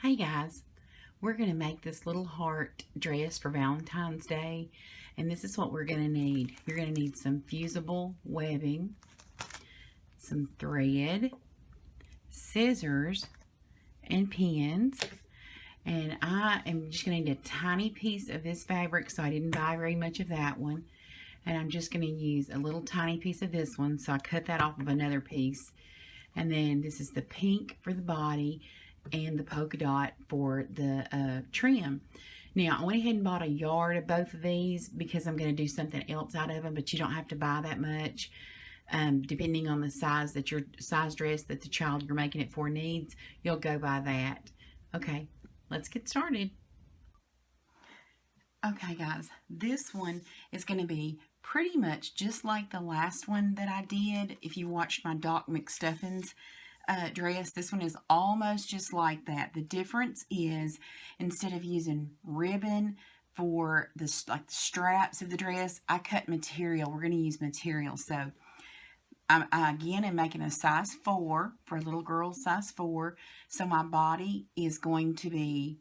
Hey guys, we're going to make this little heart dress for Valentine's Day, and this is what we're going to need. You're going to need some fusible webbing, some thread, scissors, and pins. And I am just going to need a tiny piece of this fabric, so I didn't buy very much of that one. And I'm just going to use a little tiny piece of this one, so I cut that off of another piece. And then this is the pink for the body and the polka dot for the trim. Now, I went ahead and bought a yard of both of these because I'm going to do something else out of them, but you don't have to buy that much. Depending on the size dress that the child you're making it for needs, you'll go by that. Okay, let's get started. Okay guys, this one is going to be pretty much just like the last one that I did. If you watched my Doc McStuffins dress, this one is almost just like that. The difference is, instead of using ribbon for the straps of the dress, I cut material. We're going to use material. So I again am making a size 4 for a little girl, size 4. So my body is going to be,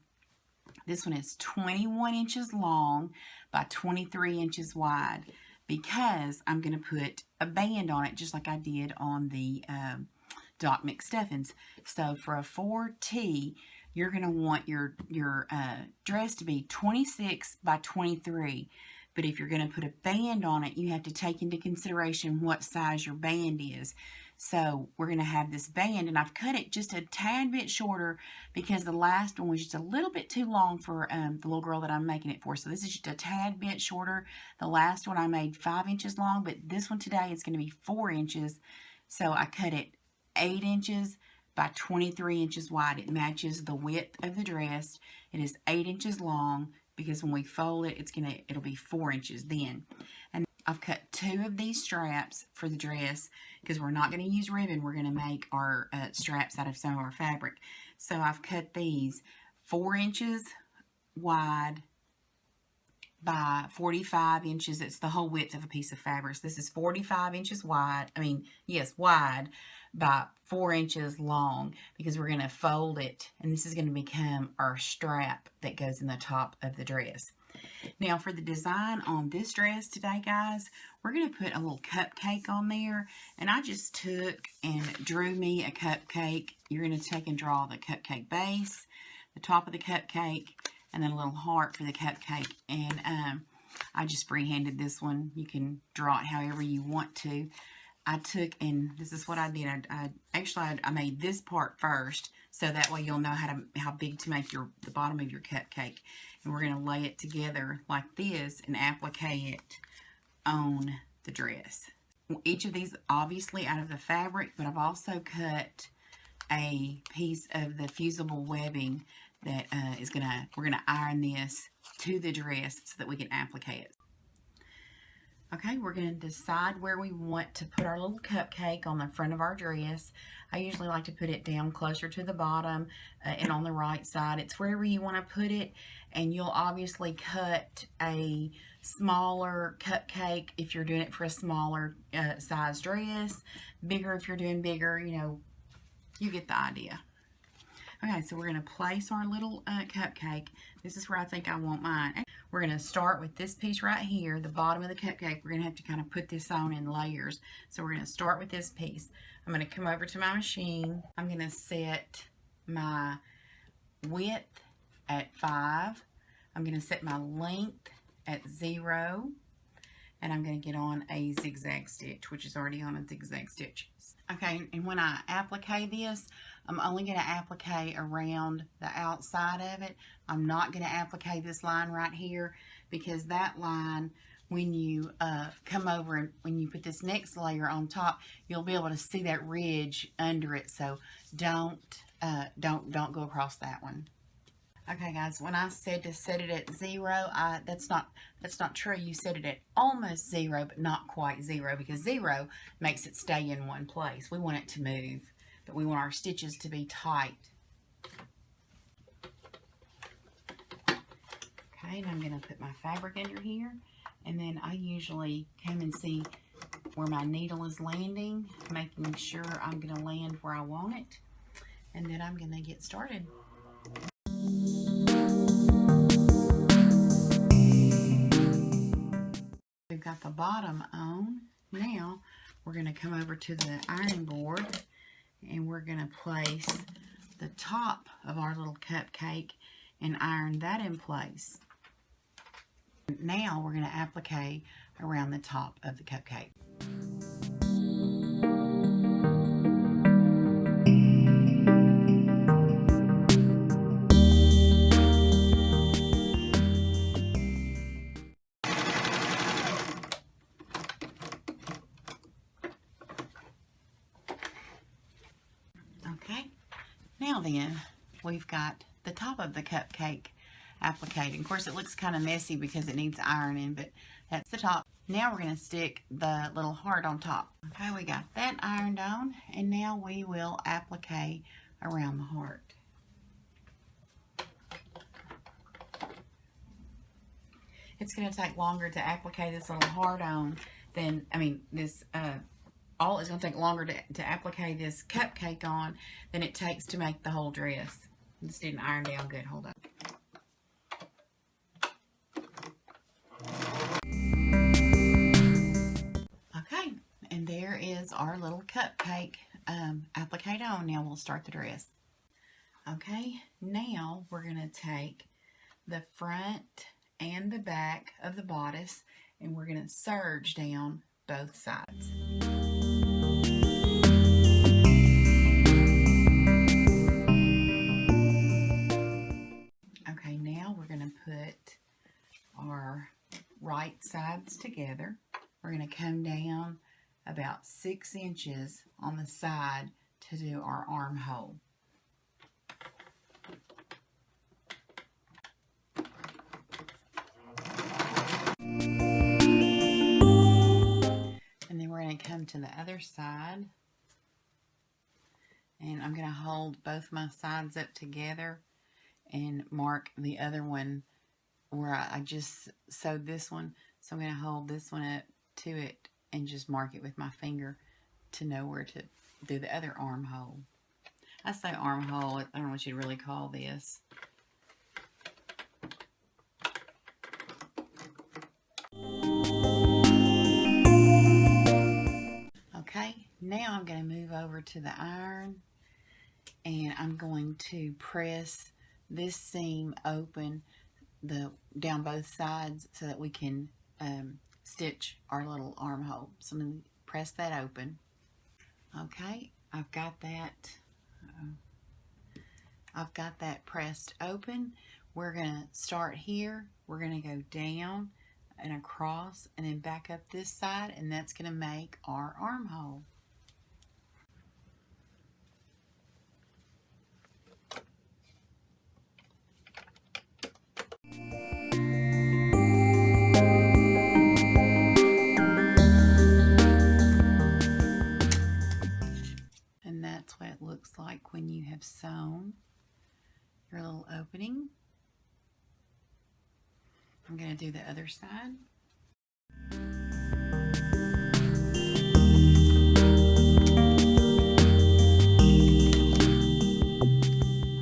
this one is 21 inches long by 23 inches wide, because I'm going to put a band on it just like I did on the Doc McStuffins. So for a 4T, you're going to want your dress to be 26 by 23. But if you're going to put a band on it, you have to take into consideration what size your band is. So we're going to have this band, and I've cut it just a tad bit shorter because the last one was just a little bit too long for the little girl that I'm making it for. So this is just a tad bit shorter. The last one I made 5 inches long, but this one today is going to be 4 inches. So I cut it 8 inches by 23 inches wide. It matches the width of the dress. It is 8 inches long because when we fold it, it'll be 4 inches then. And I've cut 2 of these straps for the dress because we're not going to use ribbon. We're going to make our straps out of some of our fabric. So I've cut these 4 inches wide by 45 inches. It's the whole width of a piece of fabric. So this is 45 inches wide. Wide by 4 inches long, because we're going to fold it, and this is going to become our strap that goes in the top of the dress. Now for the design on this dress today, guys, we're going to put a little cupcake on there, and I just took and drew me a cupcake. You're going to take and draw the cupcake base, the top of the cupcake, and then a little heart for the cupcake. And I just freehanded this one. You can draw it however you want to. I took, and this is what I did. I made this part first, so that way you'll know how big to make the bottom of your cupcake. And we're going to lay it together like this and applique it on the dress. Each of these obviously out of the fabric, but I've also cut a piece of the fusible webbing that we're gonna iron this to the dress so that we can applique it. Okay, we're going to decide where we want to put our little cupcake on the front of our dress. I usually like to put it down closer to the bottom and on the right side. It's wherever you want to put it, and you'll obviously cut a smaller cupcake if you're doing it for a smaller size dress. Bigger if you're doing bigger, you get the idea. Okay, so we're going to place our little cupcake. This is where I think I want mine. We're going to start with this piece right here, the bottom of the cupcake. We're going to have to kind of put this on in layers. So we're going to start with this piece. I'm going to come over to my machine. I'm going to set my width at 5. I'm going to set my length at 0. And I'm going to get on a zigzag stitch, which is already on a zigzag stitch. Okay, and when I applique this, I'm only going to applique around the outside of it. I'm not going to applique this line right here, because that line, when you come over and when you put this next layer on top, you'll be able to see that ridge under it. So don't go across that one. Okay guys, when I said to set it at 0, that's not true. You set it at almost 0, but not quite 0, because 0 makes it stay in one place. We want it to move, but we want our stitches to be tight. Okay, and I'm going to put my fabric under here, and then I usually come and see where my needle is landing, making sure I'm going to land where I want it, and then I'm going to get started. got the bottom on, now we're going to come over to the ironing board and we're going to place the top of our little cupcake and iron that in place. Now we're going to applique around the top of the cupcake. Okay, now then, we've got the top of the cupcake appliqued. Of course, it looks kind of messy because it needs ironing, but that's the top. Now we're going to stick the little heart on top. Okay, we got that ironed on, and now we will applique around the heart. It's going to take longer to applique this little heart on than, this it's going to take longer to applique this cupcake on than it takes to make the whole dress. This didn't iron down good. Hold up. Okay, and there is our little cupcake appliqued on. Now we'll start the dress. Okay, now we're going to take the front and the back of the bodice and we're going to serge down both sides. Okay, now we're going to put our right sides together. We're going to come down about 6 inches on the side to do our armhole. And then we're going to come to the other side. And I'm going to hold both my sides up together and mark the other one where I just sewed this one. So I'm going to hold this one up to it and just mark it with my finger to know where to do the other armhole. I say armhole, I don't know what you'd really call this. Okay, now I'm going to move over to the iron and I'm going to press this seam open down both sides so that we can stitch our little armhole. So I'm going to press that open. Okay, I've got that pressed open. We're going to start here. We're going to go down and across and then back up this side, and that's going to make our armhole. And that's what it looks like when you have sewn your little opening. I'm going to do the other side.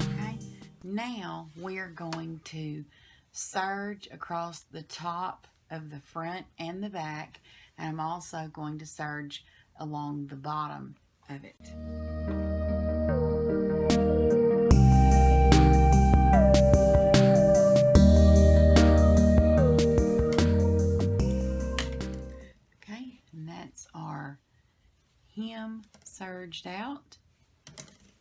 Okay, now we're going to serge across the top of the front and the back, and I'm also going to serge along the bottom of it. Okay, and that's our hem serged out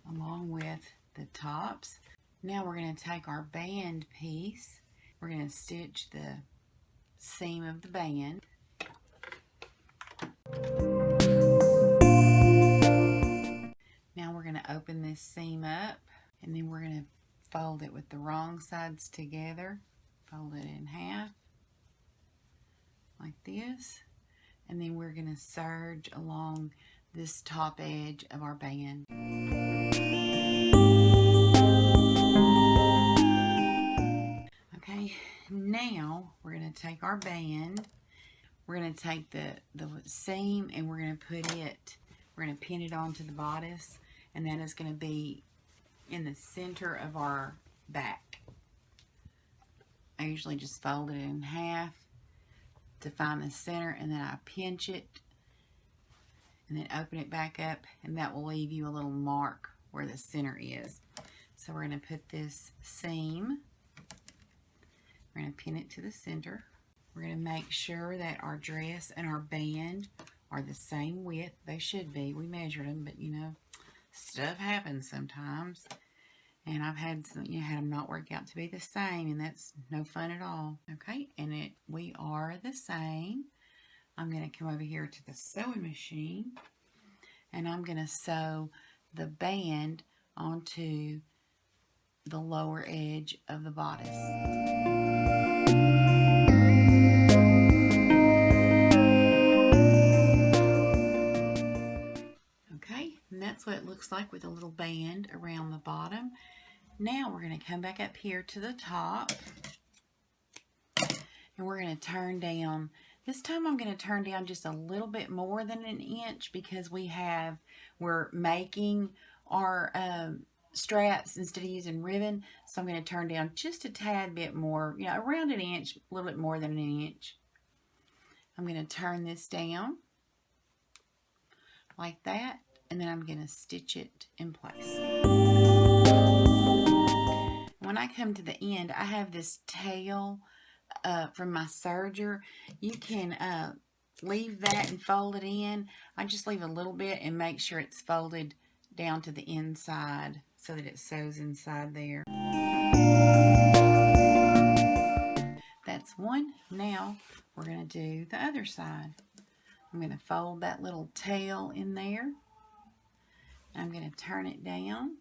along with the tops. Now we're going to take our band piece. We're going to stitch the seam of the band. Now we're going to open this seam up, and then we're going to fold it with the wrong sides together. Fold it in half like this, and then we're going to serge along this top edge of our band. Okay, now we're going to take our band, we're going to take the seam and we're going to we're going to pin it onto the bodice, and that is going to be in the center of our back. I usually just fold it in half to find the center, and then I pinch it and then open it back up, and that will leave you a little mark where the center is. So we're going to put this seam, we're going to pin it to the center. We're going to make sure that our dress and our band are the same width. They should be. We measured them, but you know, stuff happens sometimes. And I've had some, had them not work out to be the same, and that's no fun at all. Okay, and we are the same. I'm going to come over here to the sewing machine, and I'm going to sew the band onto the lower edge of the bodice. Okay, and that's what it looks like with a little band around the bottom. Now we're going to come back up here to the top, and we're going to turn down. This time I'm going to turn down just a little bit more than an inch, because we're making our straps instead of using ribbon. So I'm going to turn down just a tad bit more, around an inch, a little bit more than an inch. I'm going to turn this down like that, and then I'm going to stitch it in place. When I come to the end, I have this tail from my serger. You can leave that and fold it in. I just leave a little bit and make sure it's folded down to the inside so that it sews inside there. That's one. Now we're going to do the other side. I'm going to fold that little tail in there. I'm going to turn it down.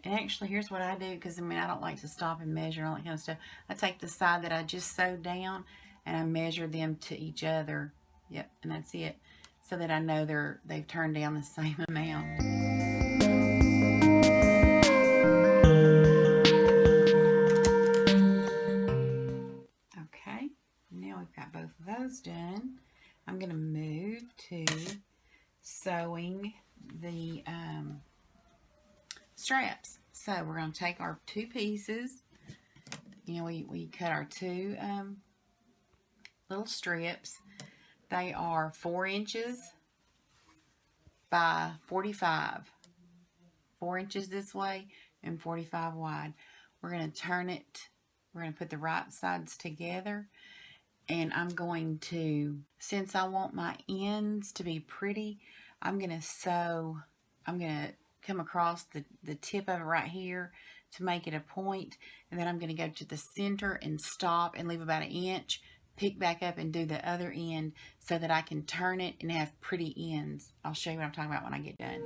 And actually, here's what I do, because I don't like to stop and measure and all that kind of stuff. I take the side that I just sewed down and I measure them to each other. Yep, and that's it. So that I know they've turned down the same amount. Okay, now we've got both of those done. I'm going to move to sewing the straps. So we're going to take our two pieces. We cut our two little strips. They are 4 inches by 45. 4 inches this way and 45 wide. We're going to turn it. We're going to put the right sides together. And I'm going to, since I want my ends to be pretty, I'm going to come across the tip of it right here to make it a point, and then I'm going to go to the center and stop and leave about an inch, pick back up and do the other end so that I can turn it and have pretty ends. I'll show you what I'm talking about when I get done.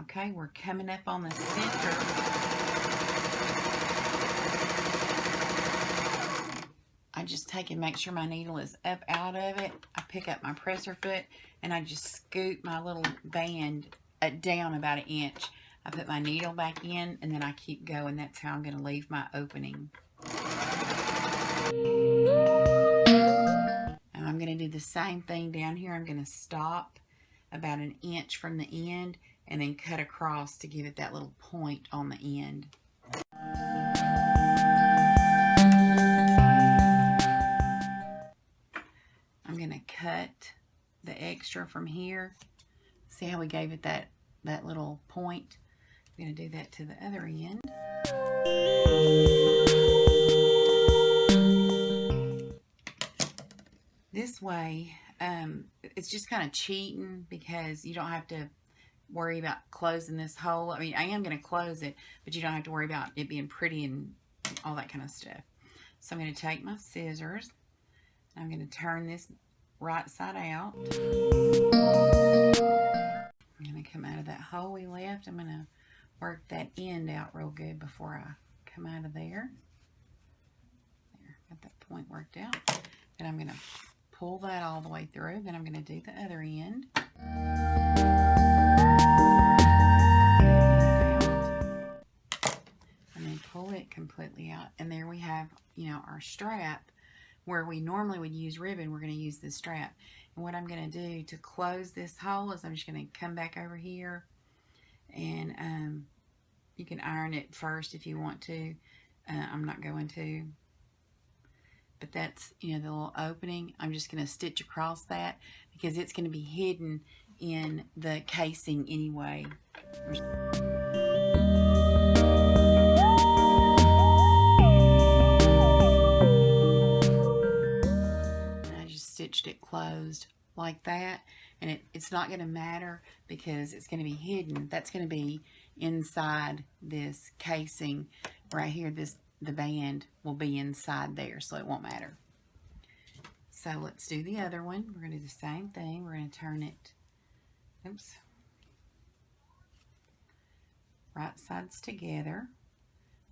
Okay, we're coming up on the center. I just take and make sure my needle is up out of it. I pick up my presser foot and I just scoot my little band down about an inch. I put my needle back in and then I keep going. That's how I'm going to leave my opening. And I'm going to do the same thing down here. I'm going to stop about an inch from the end and then cut across to give it that little point on the end. I'm going to cut the extra from here. See how we gave it that little point? I'm going to do that to the other end. This way, it's just kind of cheating because you don't have to worry about closing this hole. I mean, I am going to close it, but you don't have to worry about it being pretty and all that kind of stuff. So I'm going to take my scissors. I'm going to turn this right side out. I'm going to come out of that hole we left. I'm going to work that end out real good before I come out of there. There, got that point worked out. And I'm going to pull that all the way through. Then I'm going to do the other end. And then pull it completely out. And there we have, our strap. Where we normally would use ribbon, we're going to use this strap. And what I'm going to do to close this hole is I'm just going to come back over here and You can iron it first if you want to. I'm not going to. But that's, you know, the little opening. I'm just going to stitch across that because it's going to be hidden in the casing anyway. And I just stitched it closed like that, and it's not going to matter because it's going to be hidden. That's going to be inside this casing right here. The band will be inside there, so it won't matter. So let's do the other one. We're going to do the same thing. We're going to turn it, oops, right sides together.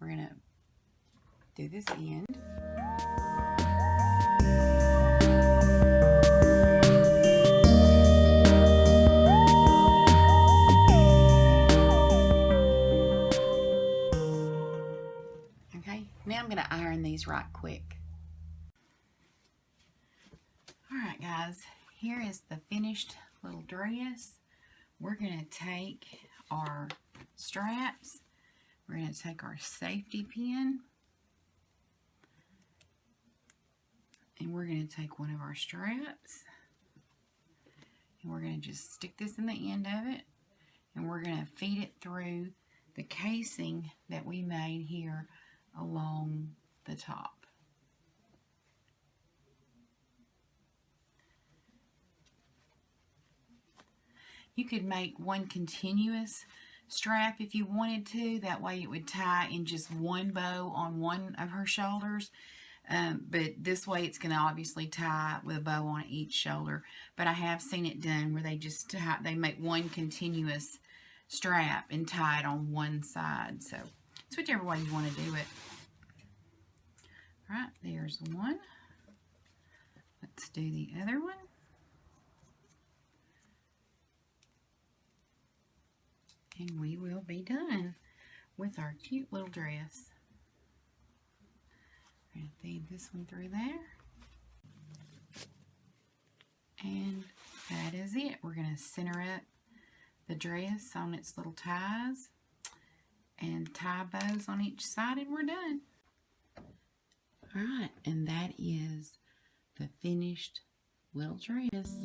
We're going to do this end. Okay, now I'm going to iron these right quick. Alright guys, here is the finished little dress. We're going to take our straps. We're going to take our safety pin. And we're going to take one of our straps. And we're going to just stick this in the end of it. And we're going to feed it through the casing that we made here along the top. You could make one continuous strap if you wanted to. That way it would tie in just one bow on one of her shoulders. But this way it's going to obviously tie with a bow on each shoulder. But I have seen it done where they just they make one continuous strap and tie it on one side. So it's whichever way you want to do it. All right, there's one. Let's do the other one. And we will be done with our cute little dress. We're going to feed this one through there. And that is it. We're going to center up the dress on its little ties and tie bows on each side, and we're done. Alright, and that is the finished little dress.